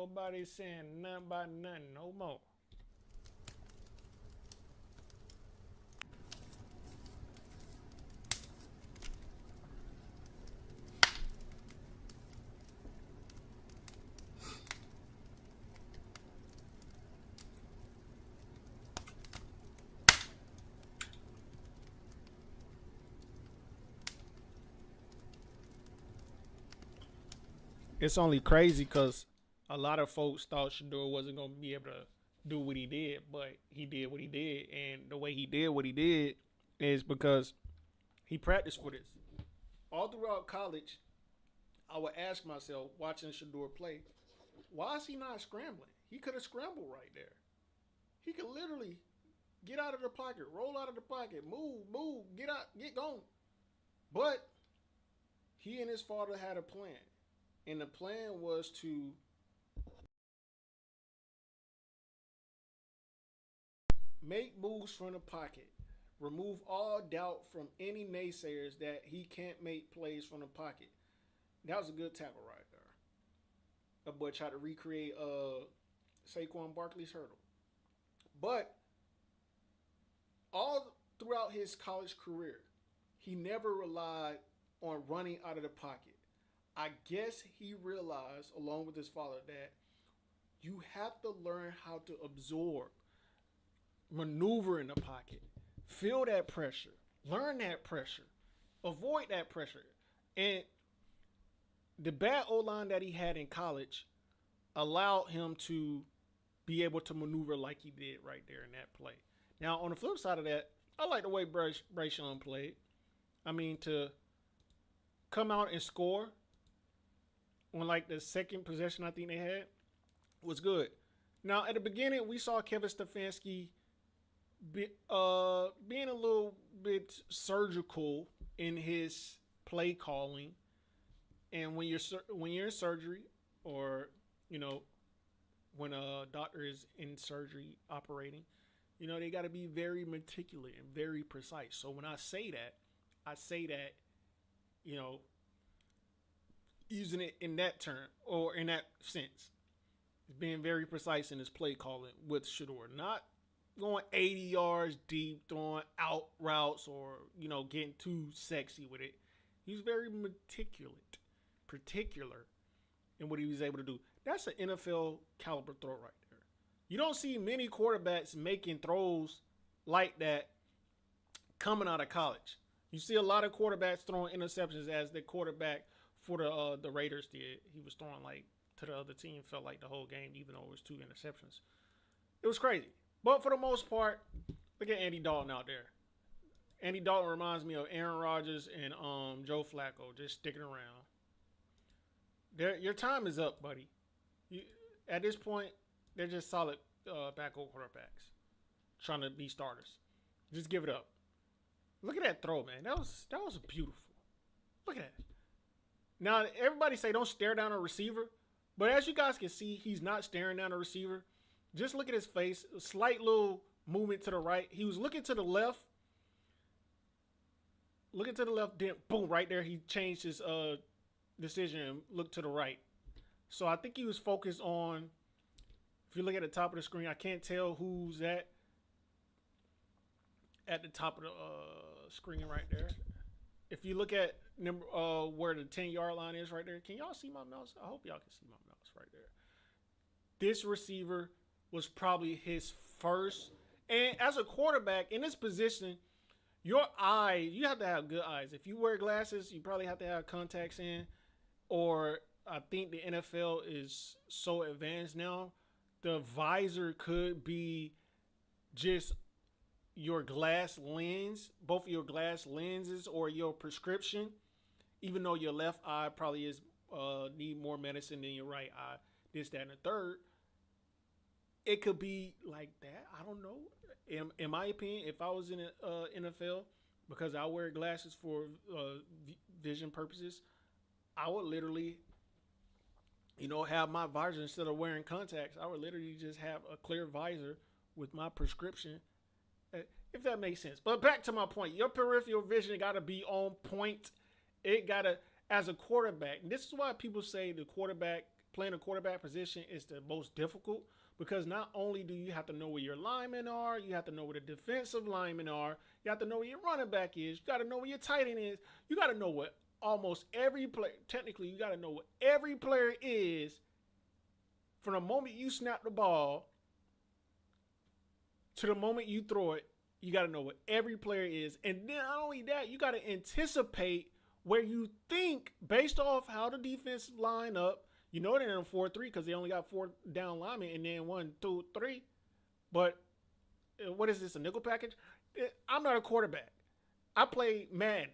nobody saying nothing about nothing no more. It's only crazy because a lot of folks thought Shedeur wasn't gonna be able to do what he did, but he did what he did, and the way he did what he did is because he practiced for this. All throughout college, I would ask myself, watching Shedeur play, why is he not scrambling? He could have scrambled right there. He could literally get out of the pocket, roll out of the pocket, move, get out, get going. But he and his father had a plan, and the plan was to make moves from the pocket, remove all doubt from any naysayers that he can't make plays from the pocket. That was a good tackle right there. The boy tried to recreate Saquon Barkley's hurdle. But all throughout his college career, he never relied on running out of the pocket. I guess he realized, along with his father, that you have to learn how to absorb, maneuver in the pocket, feel that pressure, learn that pressure, avoid that pressure. And the bad O line that he had in college allowed him to be able to maneuver like he did right there in that play. Now, on the flip side of that, I like the way Bryce Young played. I mean, to come out and score on like the second possession I think they had was good. Now, at the beginning, we saw Kevin Stefanski being a little bit surgical in his play calling. And when you're in surgery, or when a doctor is in surgery operating, they got to be very meticulous and very precise. So when I say that, using it in that term or in that sense, being very precise in his play calling with Shedeur, not going 80 yards deep, throwing out routes, or getting too sexy with it. He's very particular in what he was able to do. That's an NFL caliber throw right there. You don't see many quarterbacks making throws like that coming out of college. You see a lot of quarterbacks throwing interceptions, as the quarterback for the Raiders did. He was throwing like to the other team, felt like the whole game, even though it was 2 interceptions. It was crazy. But for the most part, look at Andy Dalton out there. Andy Dalton reminds me of Aaron Rodgers and Joe Flacco, just sticking around. Your time is up, buddy. At this point, they're just solid backup quarterbacks trying to be starters. Just give it up. Look at that throw, man. That was beautiful. Look at that. Now, everybody say don't stare down a receiver, but as you guys can see, he's not staring down a receiver. Just look at his face. A slight little movement to the right. He was looking to the left. Looking to the left, then boom, right there, he changed his decision and looked to the right. So I think he was focused on, if you look at the top of the screen, I can't tell who's at the top of the screen right there. If you look at where the 10-yard line is right there, can y'all see my mouse? I hope y'all can see my mouse right there. This receiver was probably his first. And as a quarterback in this position, your eye, you have to have good eyes. If you wear glasses, you probably have to have contacts in. Or I think the NFL is so advanced now, the visor could be just your glass lens, both of your glass lenses or your prescription, even though your left eye probably is need more medicine than your right eye, this, that, and the third. It could be like that. I don't know. In my opinion, if I was in the NFL, because I wear glasses for vision purposes, I would literally, have my visor instead of wearing contacts. I would literally just have a clear visor with my prescription, if that makes sense. But back to my point, your peripheral vision got to be on point. It got to, as a quarterback, and this is why people say the quarterback playing a quarterback position is the most difficult because not only do you have to know where your linemen are, you have to know where the defensive linemen are, you have to know where your running back is, you got to know where your tight end is, you got to know what almost every player, technically, you got to know what every player is from the moment you snap the ball to the moment you throw it. You got to know what every player is. And then not only that, you got to anticipate where you think based off how the defense line up. You know they're in 4-3 because they only got 4 down linemen and then 1, 2, 3. But what is this, a nickel package? I'm not a quarterback. I play Madden.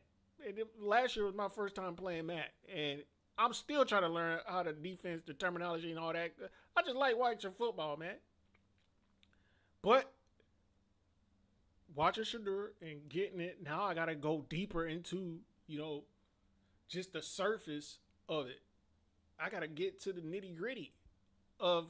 Last year was my first time playing Madden. And I'm still trying to learn how the defense, the terminology and all that. I just like watching football, man. But watching Shedeur and getting it, now I got to go deeper into, just the surface of it. I got to get to the nitty gritty of,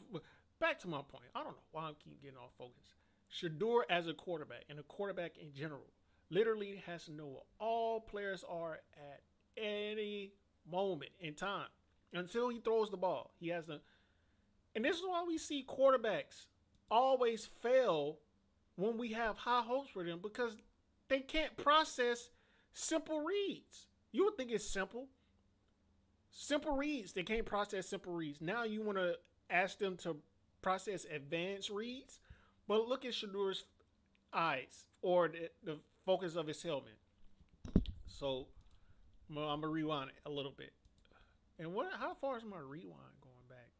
back to my point. I don't know why I keep getting off focus. Shedeur as a quarterback and a quarterback in general literally has to know what all players are at any moment in time until he throws the ball. He has to, and this is why we see quarterbacks always fail when we have high hopes for them because they can't process simple reads. You would think it's simple. Simple reads. They can't process simple reads. Now you want to ask them to process advanced reads. But look at Shedeur's eyes or the focus of his helmet. So I'm going to rewind it a little bit. And how far is my rewind going back?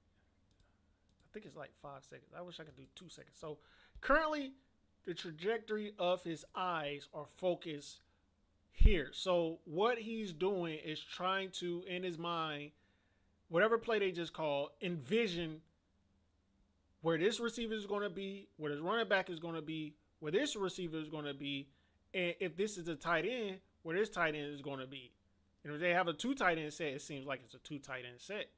I think it's like 5 seconds. I wish I could do 2 seconds. So currently the trajectory of his eyes are focused here. So what he's doing is trying to, in his mind, whatever play they just called, envision where this receiver is going to be, where this running back is going to be, where this receiver is going to be, and if this is a tight end, where this tight end is going to be. And if they have a 2 tight end set, it seems like it's a 2 tight end set.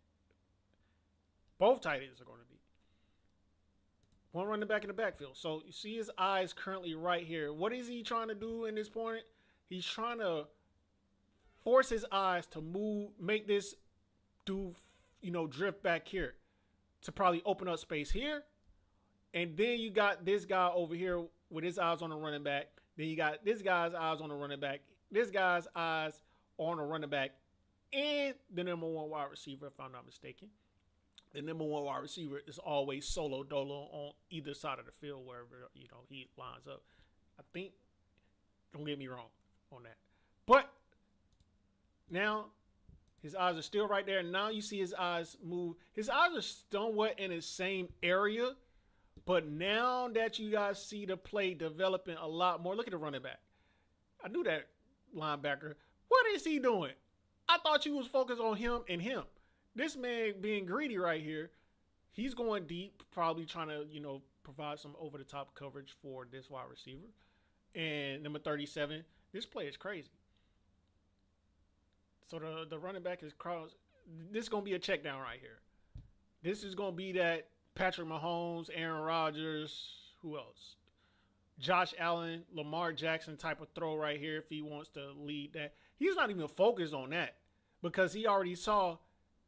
Both tight ends are going to be. One running back in the backfield. So you see his eyes currently right here. What is he trying to do in this point? He's trying to force his eyes to move, make this dude, drift back here to probably open up space here. And then you got this guy over here with his eyes on the running back. Then you got this guy's eyes on the running back. This guy's eyes on the running back. And the number 1 wide receiver, if I'm not mistaken. The number 1 wide receiver is always solo dolo on either side of the field, wherever, he lines up. I think, don't get me wrong on that. But now his eyes are still right there. Now you see his eyes move. His eyes are somewhat in the same area. But now that you guys see the play developing a lot more, look at the running back. I knew that linebacker. What is he doing? I thought you was focused on him and him. This man being greedy right here, he's going deep, probably trying to, provide some over-the-top coverage for this wide receiver. And number 37, this play is crazy. So the running back is cross. This is going to be a check down right here. This is going to be that Patrick Mahomes, Aaron Rodgers, who else? Josh Allen, Lamar Jackson type of throw right here if he wants to lead that. He's not even focused on that because he already saw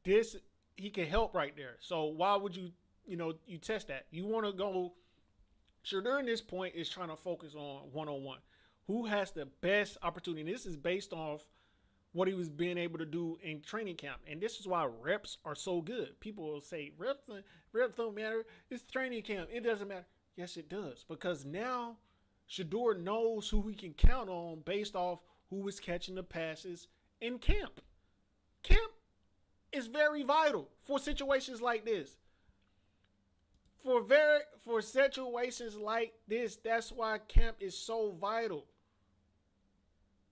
this. He can help right there. So why would you test that? You want to go. Sure, during this point is trying to focus on one-on-one. Who has the best opportunity? And this is based off what he was being able to do in training camp. And this is why reps are so good. People will say, reps don't matter. It's training camp. It doesn't matter. Yes, it does. Because now Shedeur knows who he can count on based off who is catching the passes in camp. Camp is very vital for situations like this. For situations like this, that's why camp is so vital.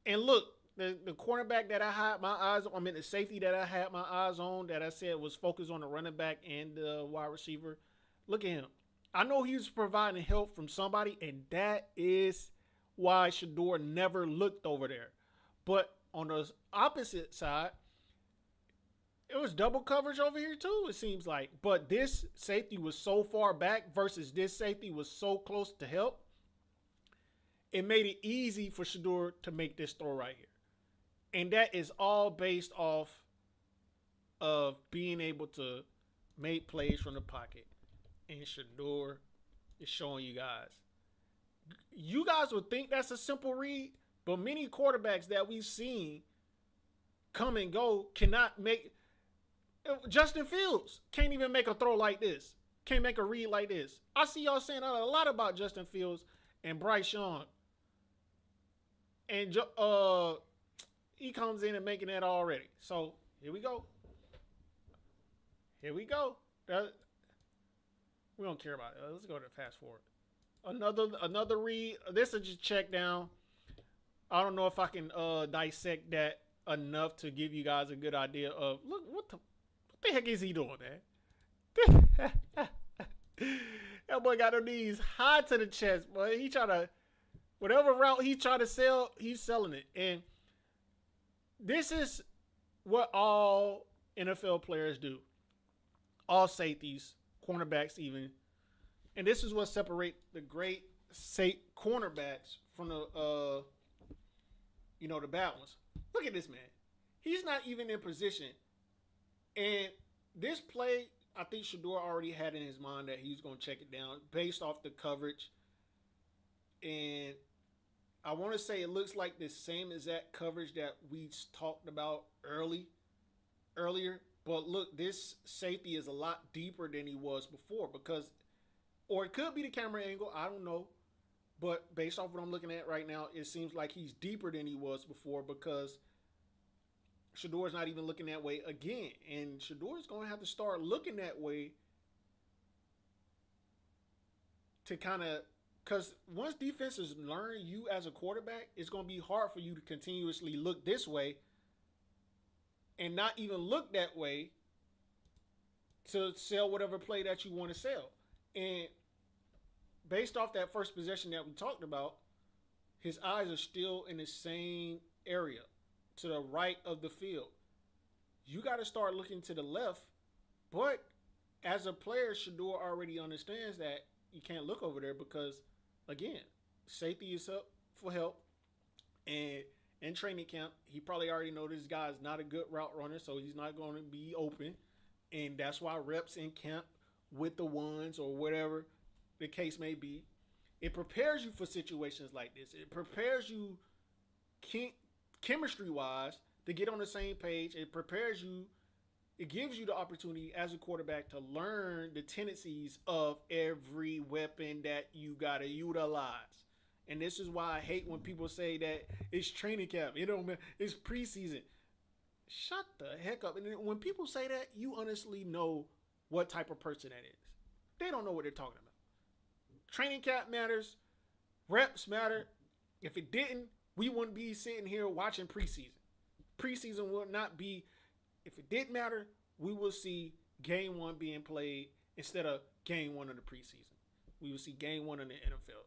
And look, the cornerback that I had my eyes on, the safety that I had my eyes on, that I said was focused on the running back and the wide receiver. Look at him. I know he was providing help from somebody, and that is why Shedeur never looked over there. But on the opposite side, it was double coverage over here too, it seems like. But this safety was so far back versus this safety was so close to help. It made it easy for Shedeur to make this throw right here. And that is all based off of being able to made plays from the pocket, and Shedeur is showing you guys. You guys would think that's a simple read, but many quarterbacks that we've seen come and go cannot make. Justin Fields can't even make a throw like this. Can't make a read like this. I see y'all saying a lot about Justin Fields and Bryce Young. And he comes in and making that already. So here we go. Here we go. We don't care about it. Let's go to fast forward. Another read. This is just check down. I don't know if I can dissect that enough to give you guys a good idea of look what the heck is he doing, man? That boy got her knees high to the chest, boy. He try to whatever route he try to sell, he's selling it. And this is what all NFL players do. All safeties, cornerbacks even. And this is what separates the great cornerbacks from the the bad ones. Look at this man. He's not even in position. And this play, I think Shedeur already had in his mind that he was going to check it down based off the coverage. And I want to say it looks like the same exact coverage that we talked about earlier. But look, this safety is a lot deeper than he was before or it could be the camera angle. I don't know. But based off what I'm looking at right now, it seems like he's deeper than he was before because Shedeur's not even looking that way again. And Shedeur's going to have to start looking that way to kind of, because once defenses learn you as a quarterback, it's going to be hard for you to continuously look this way and not even look that way to sell whatever play that you want to sell. And based off that first possession that we talked about, his eyes are still in the same area to the right of the field. You got to start looking to the left. But as a player, Shedeur already understands that you can't look over there because, again, safety is up for help. And in training camp, he probably already knows this guy is not a good route runner, so he's not going to be open. And that's why reps in camp with the ones or whatever the case may be, it prepares you for situations like this. It prepares you chemistry-wise to get on the same page. It prepares you. It gives you the opportunity as a quarterback to learn the tendencies of every weapon that you got to utilize. And this is why I hate when people say that it's training camp. It's preseason. Shut the heck up. And when people say that, you honestly know what type of person that is. They don't know what they're talking about. Training camp matters. Reps matter. If it didn't, we wouldn't be sitting here watching preseason. Preseason would not be, if it didn't matter, we will see game one being played instead of game one of the preseason. We will see game one in the NFL.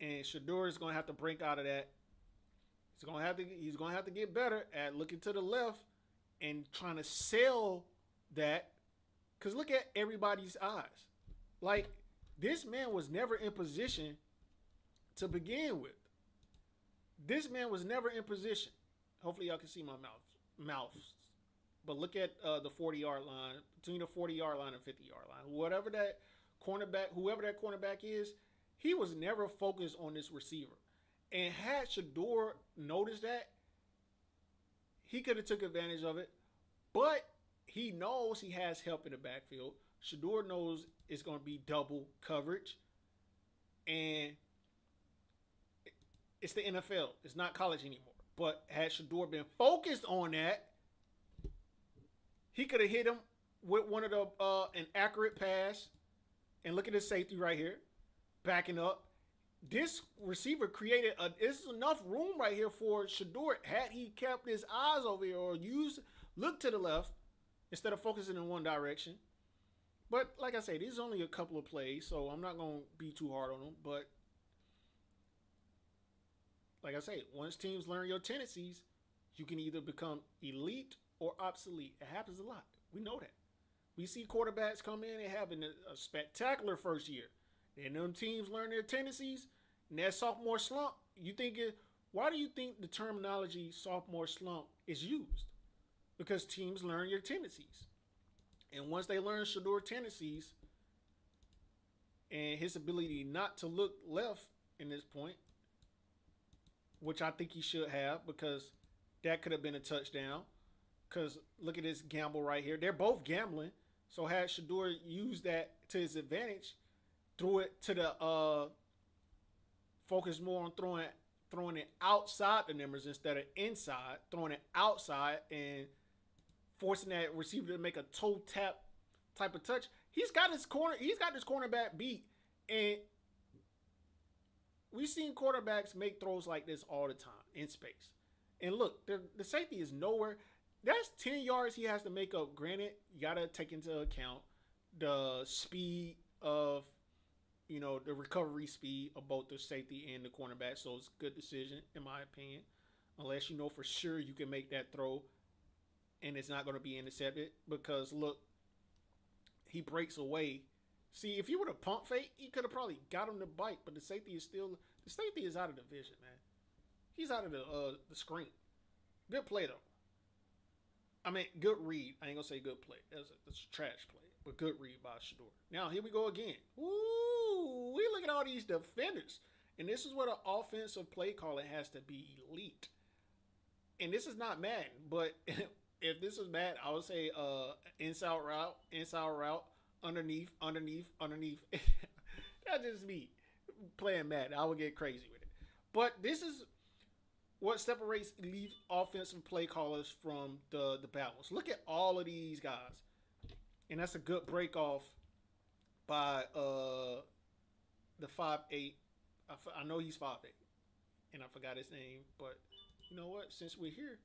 And Shedeur is going to have to break out of that. He's going to have to get better at looking to the left and trying to sell that. Because look at everybody's eyes. Like, this man was never in position to begin with. This man was never in position. Hopefully y'all can see my mouth. But look at the 40-yard line, between the 40-yard line and 50-yard line. Whoever that cornerback is, he was never focused on this receiver. And had Shedeur noticed that, he could have took advantage of it. But he knows he has help in the backfield. Shedeur knows it's going to be double coverage. And it's the NFL. It's not college anymore. But had Shedeur been focused on that, he could have hit him with one of the an accurate pass. And look at his safety right here, backing up. This receiver created it's enough room right here for Shedeur. Had he kept his eyes over here or look to the left instead of focusing in one direction. But like I say, these are only a couple of plays, so I'm not going to be too hard on them. But like I say, once teams learn your tendencies, you can either become elite or obsolete. It happens a lot. We know that. We see quarterbacks come in and having a spectacular first year. And them teams learn their tendencies, and that sophomore slump, why do you think the terminology sophomore slump is used? Because teams learn your tendencies. And once they learn Shedeur tendencies and his ability not to look left in this point, which I think he should have because that could have been a touchdown. Because look at this gamble right here. They're both gambling. So had Shedeur used that to his advantage, threw it to the focus more on throwing it outside the numbers instead of inside, throwing it outside and forcing that receiver to make a toe tap type of touch. He's got this cornerback beat, and we've seen quarterbacks make throws like this all the time in space. And look, the safety is nowhere. That's 10 yards he has to make up. Granted, you got to take into account the speed of, the recovery speed of both the safety and the cornerback. So it's a good decision, in my opinion. Unless you know for sure you can make that throw and it's not going to be intercepted. Because, look, he breaks away. See, if he would have pump fake, he could have probably got him to bite. But the safety is out of the vision, man. He's out of the screen. Good play, though. I mean, good read. I ain't going to say good play. That's a trash play. But good read by Shedeur. Now, here we go again. Ooh, we look at all these defenders. And this is where the offensive play calling has to be elite. And this is not Madden. But if this was Madden, I would say inside route, underneath. That's just me playing Madden. I would get crazy with it. But this is what separates elite offensive play callers from the bad ones. Look at all of these guys. And that's a good break off by the 5'8". I know he's 5'8", and I forgot his name. But you know what? Since we're here,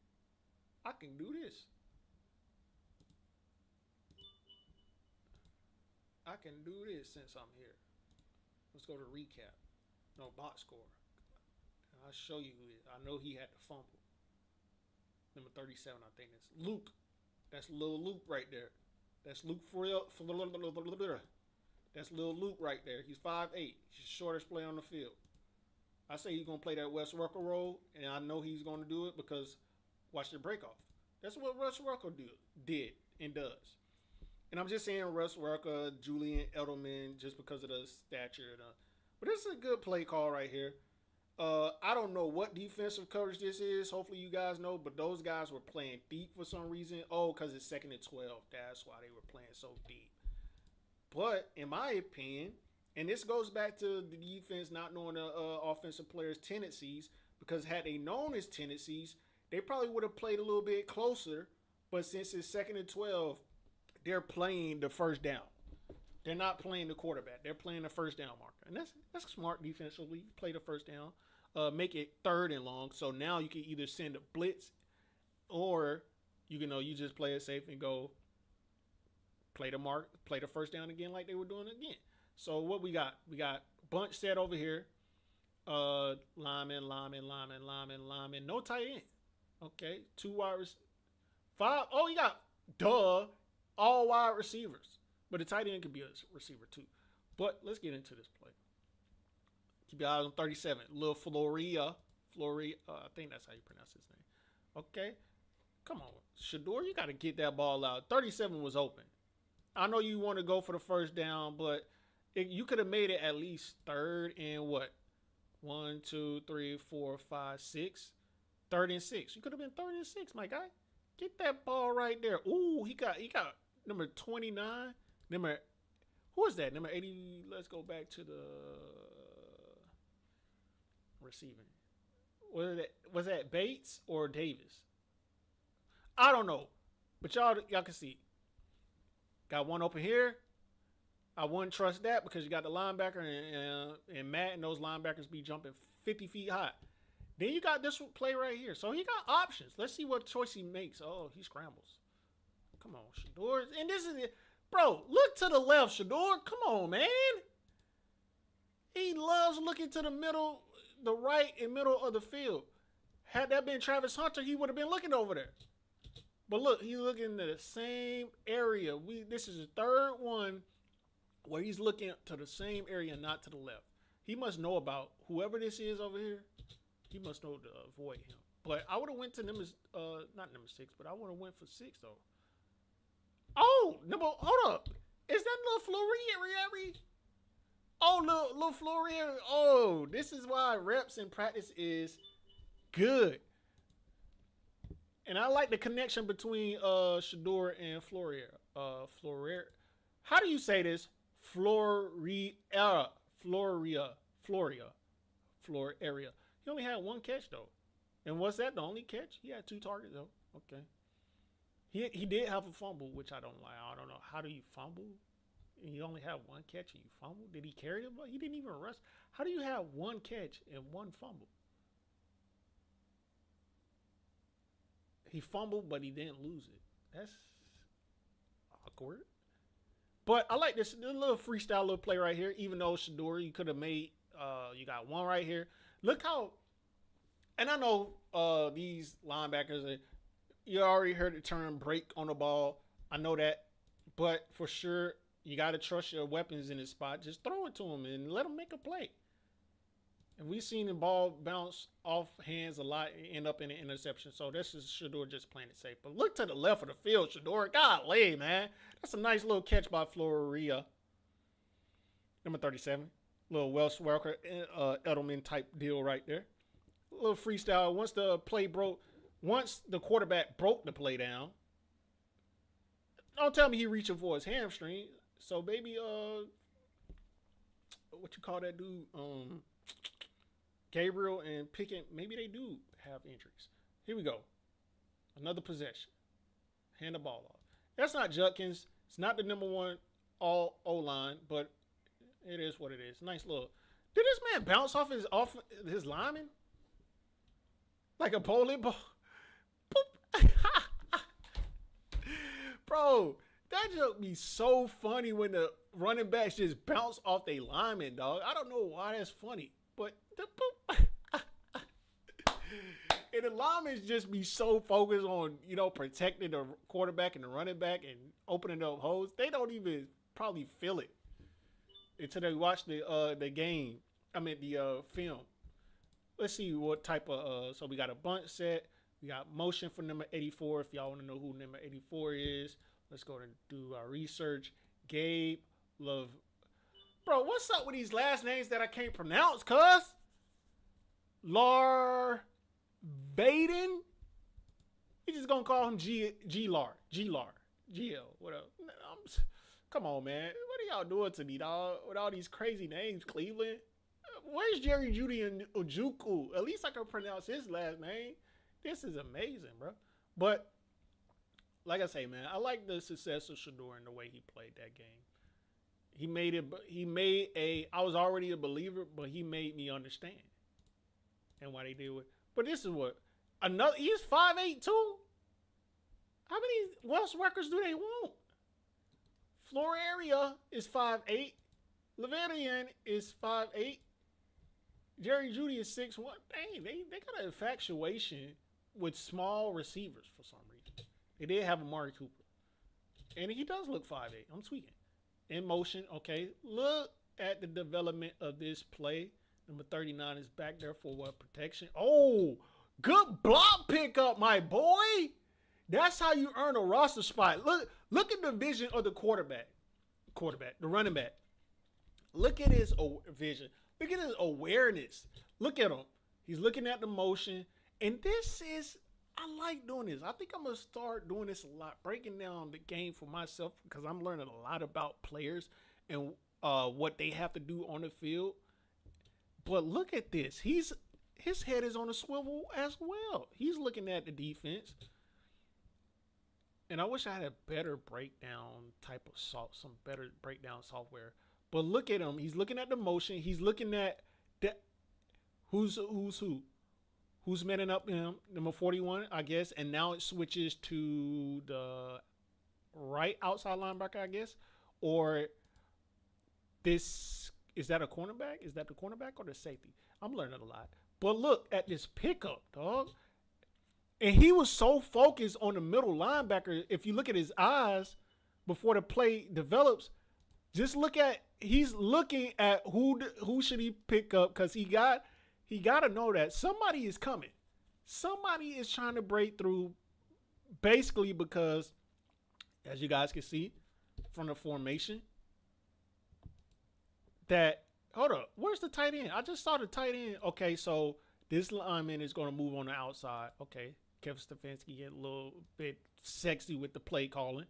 I can do this. I can do this since I'm here. Let's go to recap. No, box score. I'll show you who it is. I know he had the fumble. Number 37, I think that's Luke. That's Lil Luke right there. That's Luke That's Lil Luke right there. He's 5'8". He's the shortest player on the field. I say he's going to play that Wes Rucker role, and I know he's going to do it because watch the break off. That's what Russ Rucker did and does. And I'm just saying Russ Rucker, Julian Edelman, just because of the stature. But this is a good play call right here. I don't know what defensive coverage this is. Hopefully you guys know, but those guys were playing deep for some reason. Oh, because it's 2nd and 12. That's why they were playing so deep. But in my opinion, and this goes back to the defense not knowing the offensive players' tendencies, because had they known his tendencies, they probably would have played a little bit closer. But since it's 2nd and 12, they're playing the first down. They're not playing the quarterback. They're playing the first down marker. And that's smart defensively. Play the first down. Make it 3rd and long. So now you can either send a blitz or you just play it safe and go play the first down again like they were doing again. So what we got? We got bunch set over here. Lineman. No tight end. Okay. 2 wide receivers. 5. Oh, you got all wide receivers. But the tight end could be a receiver too. But let's get into this play. Keep your eyes on 37. Lil Floria. I think that's how you pronounce his name. Okay. Come on. Shedeur, you got to get that ball out. 37 was open. I know you want to go for the first down, but you could have made it at least 3rd and what? 1, 2, 3, 4, 5, 6. 3rd and 6. You could have been 3rd and 6, my guy. Get that ball right there. Ooh, he got number 29. Who is that? Number 80. Let's go back to the receiving. Was that Bates or Davis? I don't know. But y'all can see. Got one open here. I wouldn't trust that because you got the linebacker and Matt, and those linebackers be jumping 50 feet high. Then you got this play right here. So he got options. Let's see what choice he makes. Oh, he scrambles. Come on, Shedeur. And this is it. Bro, look to the left, Shedeur. Come on, man. He loves looking to the middle, the right and middle of the field. Had that been Travis Hunter, he would have been looking over there. But look, he's looking in the same area. This is the 3rd one where he's looking to the same area, not to the left. He must know about whoever this is over here. He must know to avoid him. But I would have went to not number 6, but I would have went for 6 though. Oh, Hold up. Is that little Fleury? Oh, little Fleury. Oh, this is why reps in practice is good. And I like the connection between Shedeur and Floria. How do you say this? Floria. Floria. Floor area. He only had one catch though. And was that the only catch? He had 2 targets though. Okay. He did have a fumble, which I don't like. I don't know. How do you fumble? And you only have 1 catch and you fumble? Did he carry the ball? He didn't even rush. How do you have 1 catch and 1 fumble? He fumbled, but he didn't lose it. That's awkward. But I like this little freestyle little play right here. Even though Shedeur, you could have made, you got 1 right here. Look how, and I know these linebackers, you already heard the term break on the ball. I know that. But for sure, you got to trust your weapons in this spot. Just throw it to them and let them make a play. And we've seen the ball bounce off hands a lot and end up in an interception. So this is Shedeur just playing it safe. But look to the left of the field, Shedeur. Golly, man. That's a nice little catch by Floria. Number 37. Little Welsh Welker, Edelman type deal right there. A little freestyle. Once the quarterback broke the play down, don't tell me he reaching for his hamstring. So maybe, what you call that dude? Gabriel and Pickett, maybe they do have injuries. Here we go. Another possession. Hand the ball off. That's not Judkins. It's not the number 1 all O-line, but it is what it is. Nice little. Did this man bounce off his lineman? Like a bowling ball? Bro, that joke be so funny when the running backs just bounce off their lineman, dog. I don't know why that's funny. But and the linemen just be so focused on, protecting the quarterback and the running back and opening up holes. They don't even probably feel it until they watch the game. I mean the film. Let's see what type of so we got a bunt set. We got motion for number 84. If y'all want to know who number 84 is, let's go and do our research. Gabe Love. Bro, what's up with these last names that I can't pronounce, cuz? Lar Baden? We just gonna call him G-Lar. GL. What up? Come on, man. What are y'all doing to me, dog? With all these crazy names, Cleveland? Where's Jerry Judy and Ojuku? At least I can pronounce his last name. This is amazing, bro. But, like I say, man, I like the success of Shedeur and the way he played that game. I was already a believer, but he made me understand. And why they did it. But this is he's 5'8" too? How many Welsh records do they want? Floria is 5'8". Leverian is 5'8". Jerry Judy is 6'1". Dang, they got an infatuation with small receivers for some reason. They did have Amari Cooper. And he does look 5'8". I'm tweaking. In motion, okay. Look at the development of this play. Number 39 is back there for what? Protection. Oh, good block pickup, my boy. That's how you earn a roster spot. Look at the vision of the quarterback, the running back. Look at his vision. Look at his awareness. Look at him. He's looking at the motion. And I like doing this. I think I'm going to start doing this a lot, breaking down the game for myself because I'm learning a lot about players and what they have to do on the field. But look at this. His head is on a swivel as well. He's looking at the defense. And I wish I had a better breakdown type of some better breakdown software. But look at him. He's looking at the motion. He's looking at who's who. Who's manning up him? Number 41, I guess. And now it switches to the right outside linebacker, I guess. Or is that a cornerback? Is that the cornerback or the safety? I'm learning a lot. But look at this pickup, dog. And he was so focused on the middle linebacker. If you look at his eyes before the play develops, he's looking at who should he pick up because he got to know that somebody is coming. Somebody is trying to break through basically because as you guys can see from the formation. That hold up, where's the tight end? I just saw the tight end. Okay, so this lineman is going to move on the outside. Okay, Kevin Stefanski get a little bit sexy with the play calling.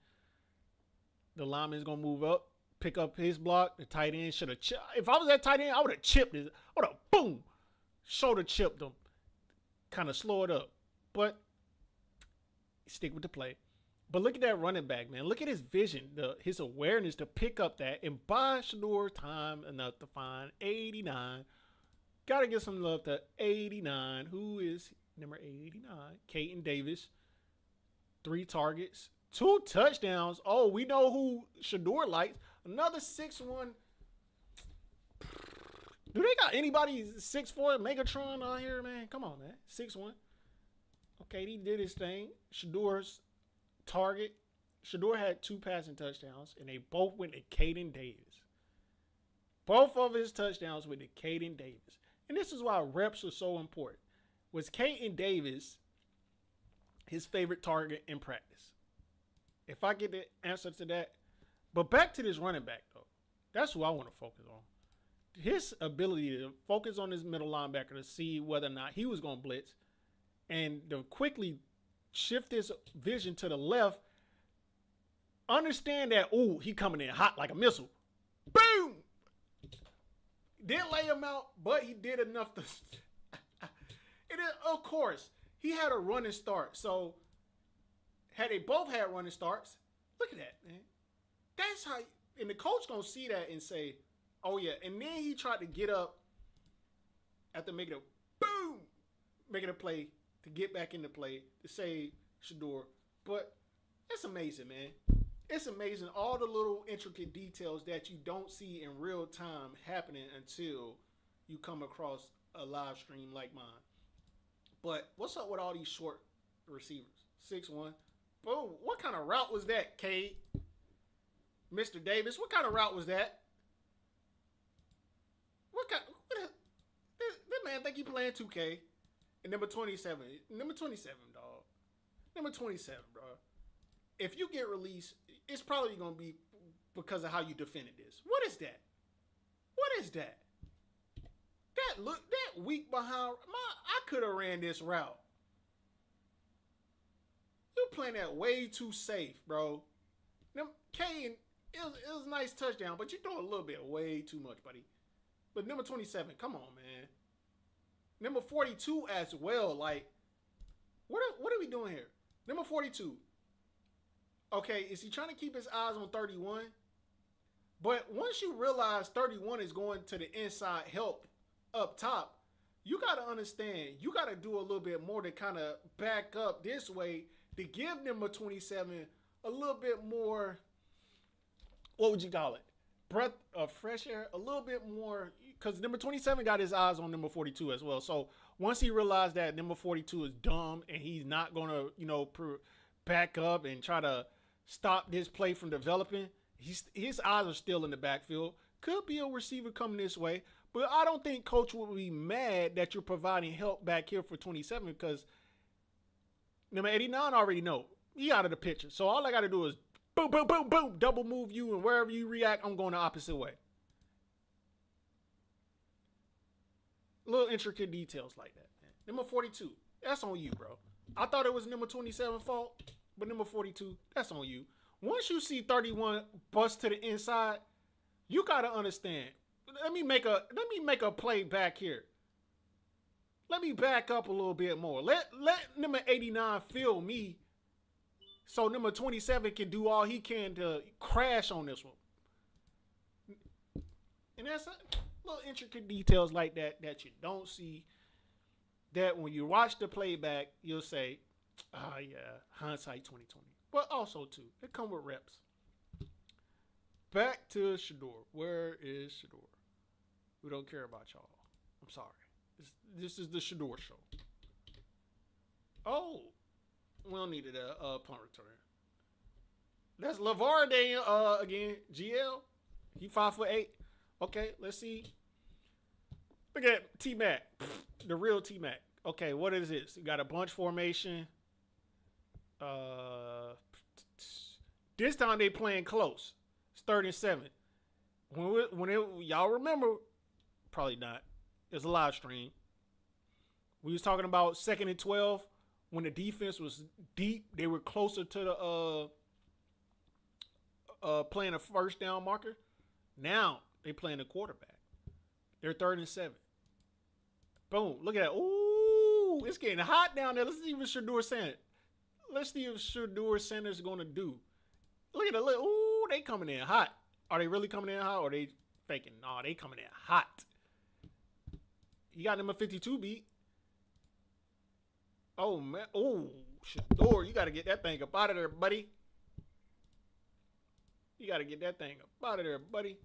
The lineman is going to move up, pick up his block. The tight end should have. If I was that tight end, I would have chipped it. I would have boom, shoulder chipped them, kind of slow it up. But stick with the play. But look at that running back, man. Look at his vision, his awareness to pick up that and buy Shedeur time enough to find 89. Got to give some love to 89. Who is number 89? Caden Davis. 3 targets, 2 touchdowns. Oh, we know who Shedeur likes. Another 6'1". Do they got anybody 6'4" Megatron out here, man? Come on, man. 6'1". Okay, he did his thing. Shedeur's target. Shedeur had 2 passing touchdowns, and they both went to Caden Davis. Both of his touchdowns went to Caden Davis. And this is why reps are so important. Was Caden Davis his favorite target in practice? If I get the answer to that. But back to this running back, though. That's who I want to focus on. His ability to focus on his middle linebacker to see whether or not he was going to blitz and to quickly shift his vision to the left. Understand that, ooh, he coming in hot like a missile. Boom! Didn't lay him out, but he did enough to... And then, of course, he had a running start. So, had they both had running starts, look at that, man. That's how... And the coach gonna see that and say, oh, yeah. And then he tried to get up after making a boom, making a play to get back into play to save Shedeur. But it's amazing, man. It's amazing all the little intricate details that you don't see in real time happening until you come across a live stream like mine. But what's up with all these short receivers? 6'1". Boom. What kind of route was that, Cade? Mr. Davis, what kind of route was that? That man think he playing 2K. And number 27. Number 27, dog. Number 27, bro. If you get released, it's probably going to be because of how you defended this. What is that? What is that? That weak behind. I could have ran this route. You playing that way too safe, bro. Now, Kane, it was a nice touchdown, but you throw a little bit way too much, buddy. But number 27, come on, man. Number 42 as well. Like, what are we doing here? Number 42. Okay, is he trying to keep his eyes on 31? But once you realize 31 is going to the inside help up top, you got to understand, you got to do a little bit more to kind of back up this way to give number 27 a little bit more, what would you call it? Breath of fresh air, a little bit more, because number 27 got his eyes on number 42 as well. So once he realized that number 42 is dumb and he's not going to, back up and try to stop this play from developing, his eyes are still in the backfield. Could be a receiver coming this way, but I don't think coach will be mad that you're providing help back here for 27 because number 89 already know. He out of the picture. So all I got to do is boom, boom, boom, boom, double move you, and wherever you react, I'm going the opposite way. Little intricate details like that, man. Number 42, that's on you, bro. I thought it was number 27's fault, but number 42, that's on you. Once you see 31 bust to the inside, you got to understand. Let me make a play back here. Let me back up a little bit more. Let number 89 feel me so number 27 can do all he can to crash on this one. And that's little intricate details like that you don't see, that when you watch the playback, you'll say, oh, yeah, hindsight 2020. But also, too, it come with reps. Back to Shedeur. Where is Shedeur? We don't care about y'all. I'm sorry. This is the Shedeur show. Oh, we don't need a punt return. That's LeVar again. GL. He 5'8". Okay, let's see. Look at T-Mac. The real T-Mac. Okay, what is this? You got a bunch formation. This time they playing close. It's 3rd and 7. Y'all remember, probably not. It's a live stream. We was talking about 2nd and 12 when the defense was deep. They were closer to the playing a first down marker. Now they playing the quarterback. They're 3rd and 7. Boom! Look at that. Ooh, it's getting hot down there. Let's see what Shedeur Sanders. Let's see if Shedeur Sanders is gonna do. Look at the look. Ooh, they coming in hot. Are they really coming in hot or are they faking? No, they coming in hot. He got number 52 beat. Oh, man. Oh, Shedeur, you got to get that thing up out of there, buddy. You got to get that thing up out of there, buddy.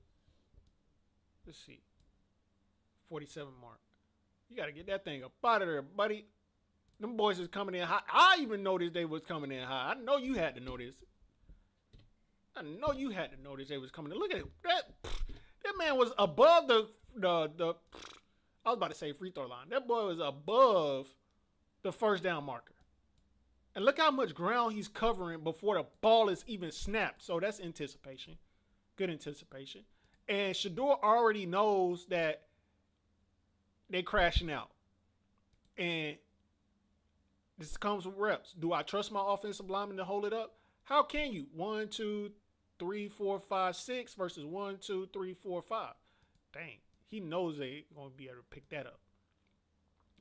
Let's see. 47 mark. You got to get that thing up out of there, buddy. Them boys is coming in hot. I even noticed they was coming in hot. I know you had to notice. I know you had to notice they was coming in. Look at it. That man was above the I was about to say free throw line. That boy was above the first down marker. And look how much ground he's covering before the ball is even snapped. So that's anticipation. Good anticipation. And Shedeur already knows that they crashing out. And this comes with reps. Do I trust my offensive lineman to hold it up? How can you? 1, 2, 3, 4, 5, 6 versus 1, 2, 3, 4, 5. Dang. He knows they going to be able to pick that up.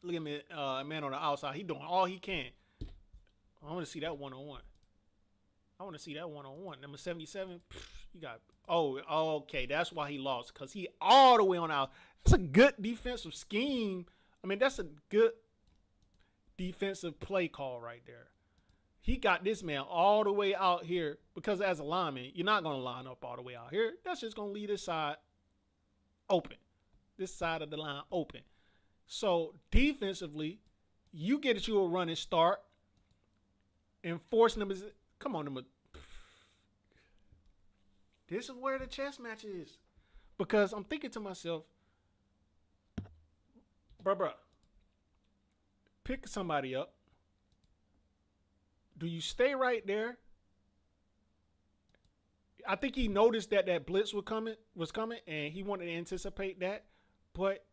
Look at me, man on the outside. He doing all he can. I want to see that one-on-one. I want to see that one-on-one. Number 77, you got, okay. That's why he lost, because he all the way on out. That's a good defensive scheme. I mean, that's a good defensive play call right there. He got this man all the way out here because as a lineman, you're not going to line up all the way out here. That's just going to leave this side open. This side of the line open. So defensively, you get you a running start and force numbers. Come on, number. This is where the chess match is. Because I'm thinking to myself, bruh, pick somebody up. Do you stay right there? I think he noticed that blitz was coming, and he wanted to anticipate that. But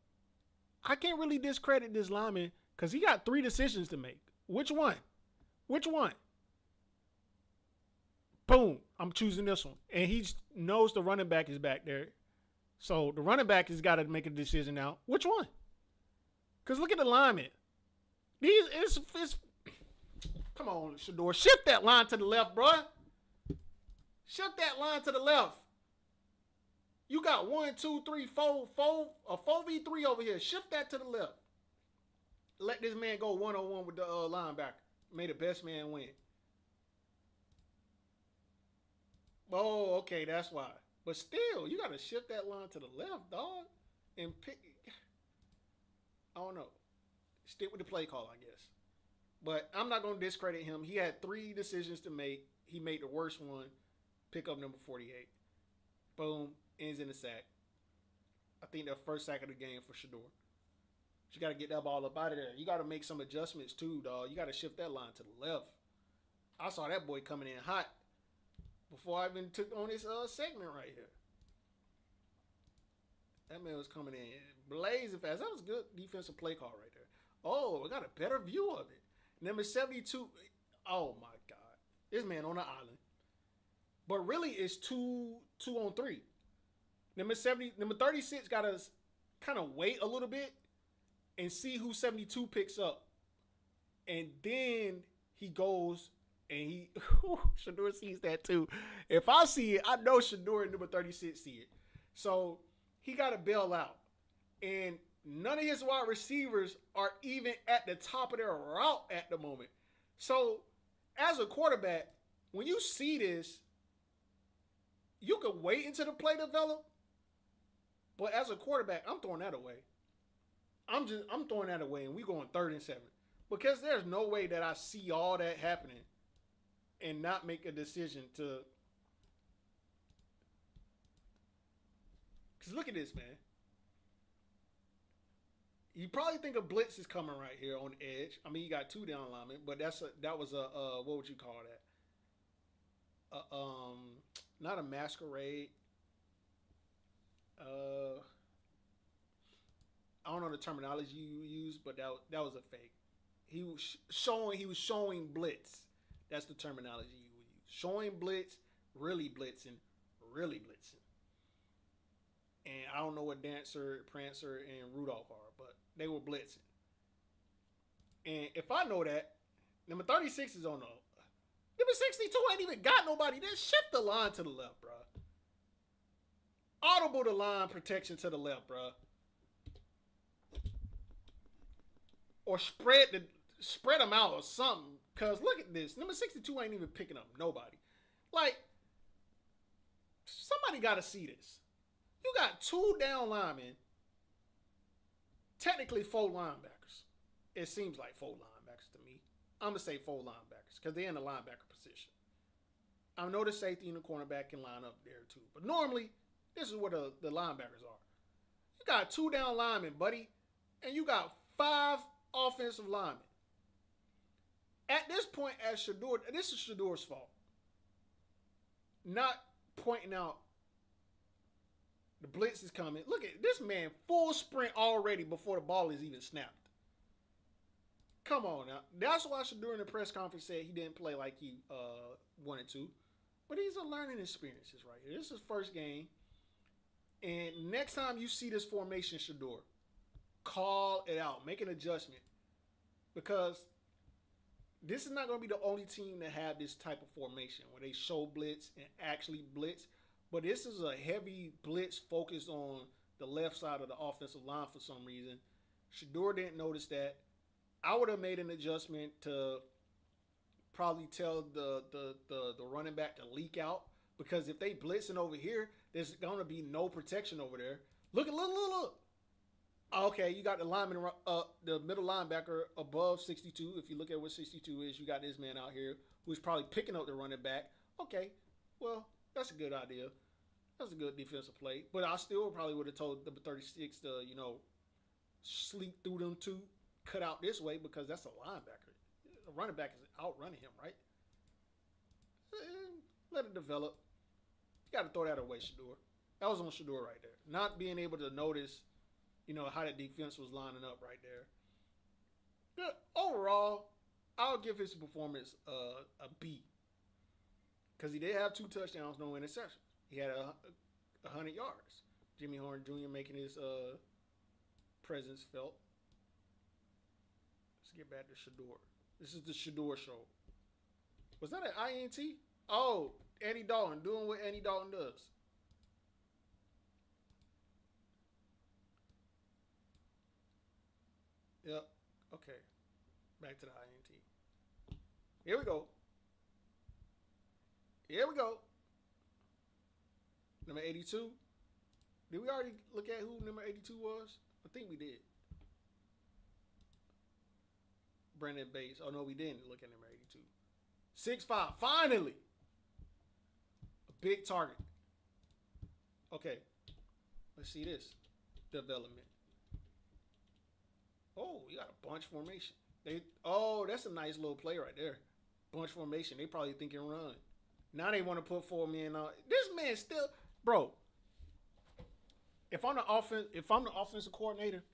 I can't really discredit this lineman because he got 3 decisions to make. Which one? Boom. I'm choosing this one. And he knows the running back is back there. So the running back has got to make a decision now. Which one? Because look at the lineman. It's come on, Shedeur. Shift that line to the left, bro. Shift that line to the left. You got 1, 2, 3, 4, a 4v3 over here. Shift that to the left. Let this man go one-on-one with the linebacker. May the best man win. Oh, okay, that's why. But still, you got to shift that line to the left, dog. And pick. I don't know. Stick with the play call, I guess. But I'm not going to discredit him. He had 3 decisions to make. He made the worst one. Pick up number 48. Boom. Ends in a sack. I think the first sack of the game for Shedeur. You got to get that ball up out of there. You got to make some adjustments too, dog. You got to shift that line to the left. I saw that boy coming in hot before I even took on this segment right here. That man was coming in blazing fast. That was a good defensive play call right there. Oh, we got a better view of it. Number 72. Oh, my God. This man on the island. But really, it's 2 on 3. Number 36 got to kind of wait a little bit and see who 72 picks up. And then he goes and he, Shedeur sees that too. If I see it, I know Shedeur and number 36 see it. So he got to bail out. And none of his wide receivers are even at the top of their route at the moment. So as a quarterback, when you see this, you can wait until the play develop. But as a quarterback, I'm throwing that away. I'm throwing that away, and we going 3rd and 7. Because there's no way that I see all that happening and not make a decision to. Because look at this, man. You probably think a blitz is coming right here on the edge. I mean, you got 2 down linemen, but that was a what would you call not a masquerade. Uh, I don't know the terminology you use, but that was a fake. He was showing blitz. That's the terminology you would use. Showing blitz, really blitzing. And I don't know what Dancer, Prancer, and Rudolph are, but they were blitzing. And if I know that, number 36 is on the. Number 62 ain't even got nobody. Then shift the line to the left, bro. Audible the line protection to the left, bro. Or spread them out or something. Cause look at this. Number 62 ain't even picking up nobody. Like, somebody gotta see this. You got two down linemen. Technically four linebackers. It seems like four linebackers to me. I'm gonna say four linebackers because they're in the linebacker position. I know the safety and the cornerback can line up there too, but normally this is where the linebackers are. You got two down linemen, buddy, and you got five offensive linemen. At this point, as Shedeur, this is Shedeur's fault. Not pointing out the blitz is coming. Look at this man, full sprint already before the ball is even snapped. Come on now. That's why Shedeur in the press conference said he didn't play like he wanted to. But these are learning experiences right here. This is his first game. And next time you see this formation, Shedeur, call it out. Make an adjustment. Because this is not going to be the only team that have this type of formation where they show blitz and actually blitz. But this is a heavy blitz focused on the left side of the offensive line for some reason. Shedeur didn't notice that. I would have made an adjustment to probably tell the running back to leak out, because if they blitzing over here, there's going to be no protection over there. Look. Okay, you got the lineman, the middle linebacker above 62. If you look at what 62 is, you got this man out here who's probably picking up the running back. Okay, well, that's a good idea. That's a good defensive play. But I still probably would have told number 36 to, sleep through them two, cut out this way, because that's a linebacker. The running back is outrunning him, right? Let it develop. You got to throw that away, Shedeur. That was on Shedeur right there. Not being able to notice, how the defense was lining up right there. Good. Overall, I'll give his performance a B. Because he did have 2 touchdowns, no interceptions. He had 100 yards. Jimmy Horn Jr. making his presence felt. Let's get back to Shedeur. This is the Shedeur show. Was that an INT? Oh, Andy Dalton doing what Andy Dalton does. Yep. Okay. Back to the INT. Here we go. Number 82. Did we already look at who number 82 was? I think we did. Brandon Bates. Oh, no, we didn't look at number 82. 6'5". Finally. A big target. Okay. Let's see this. Development. Oh, you got a bunch formation. That's a nice little play right there. Bunch formation. They probably thinking run. Now they want to put 4 men on. This man still, bro. If I'm the offensive coordinator,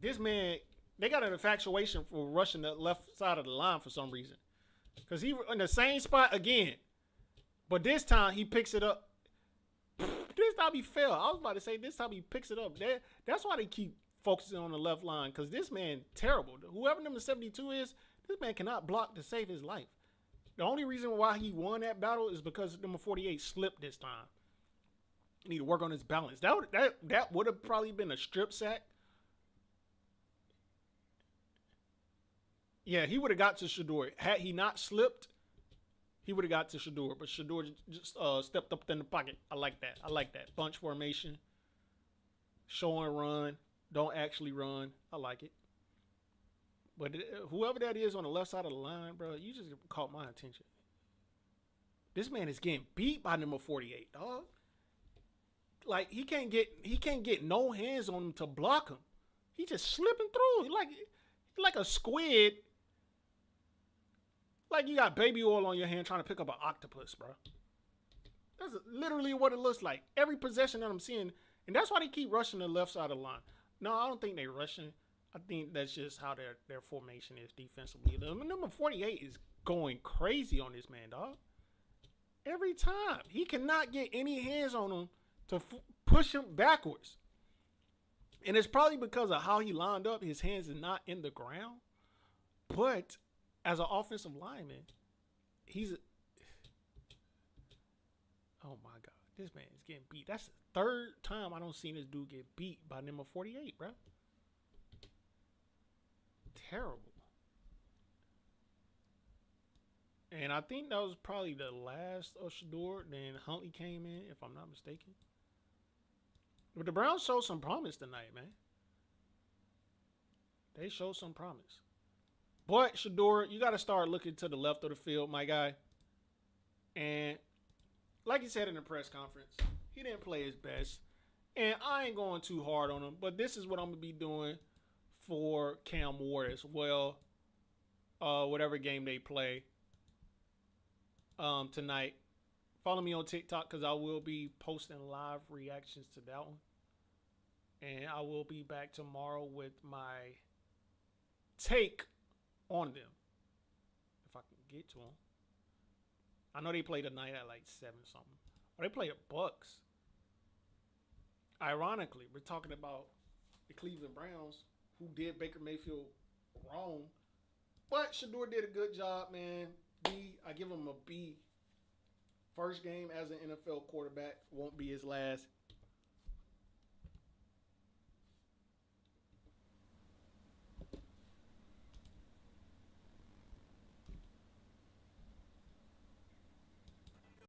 this man, they got an infatuation for rushing the left side of the line for some reason. Because he in the same spot again. But this time he picks it up. This time he fell. I was about to say this time he picks it up. That's why they keep focusing on the left line. Because this man, terrible. Whoever number 72 is, this man cannot block to save his life. The only reason why he won that battle is because number 48 slipped this time. He need to work on his balance. That would have probably been a strip sack. Yeah, he would have got to Shedeur. Had he not slipped, he would have got to Shedeur. But Shedeur just stepped up in the pocket. I like that. Bunch formation. Show and run. Don't actually run. I like it. But whoever that is on the left side of the line, bro, you just caught my attention. This man is getting beat by number 48, dog. Like he can't get no hands on him to block him. He just slipping through. He like a squid Like you got baby oil on your hand trying to pick up an octopus, bro. That's literally what it looks like. Every possession that I'm seeing, and that's why they keep rushing the left side of the line. No, I don't think they're rushing. I think that's just how their formation is defensively. The number 48 is going crazy on this man, dog. Every time he cannot get any hands on him to push him backwards, and it's probably because of how he lined up. His hands is not in the ground, but as an offensive lineman, he's oh my god, this man is getting beat. That's the third time I don't see this dude get beat by number 48, bro. Terrible. And I think that was probably the last of Shedeur. Then Huntley came in, if I'm not mistaken. But the Browns showed some promise tonight, man. They showed some promise. But Shedeur, you got to start looking to the left of the field, my guy. And like he said in the press conference, he didn't play his best. And I ain't going too hard on him. But this is what I'm going to be doing for Cam Ward as well. Whatever game they play tonight. Follow me on TikTok because I will be posting live reactions to that one. And I will be back tomorrow with my take on them. If I can get to them. I know they play tonight at like 7 something. Or they play at Bucks. Ironically, we're talking about the Cleveland Browns who did Baker Mayfield wrong. But Shedeur did a good job, man. I give him a B. First game as an NFL quarterback. Won't be his last.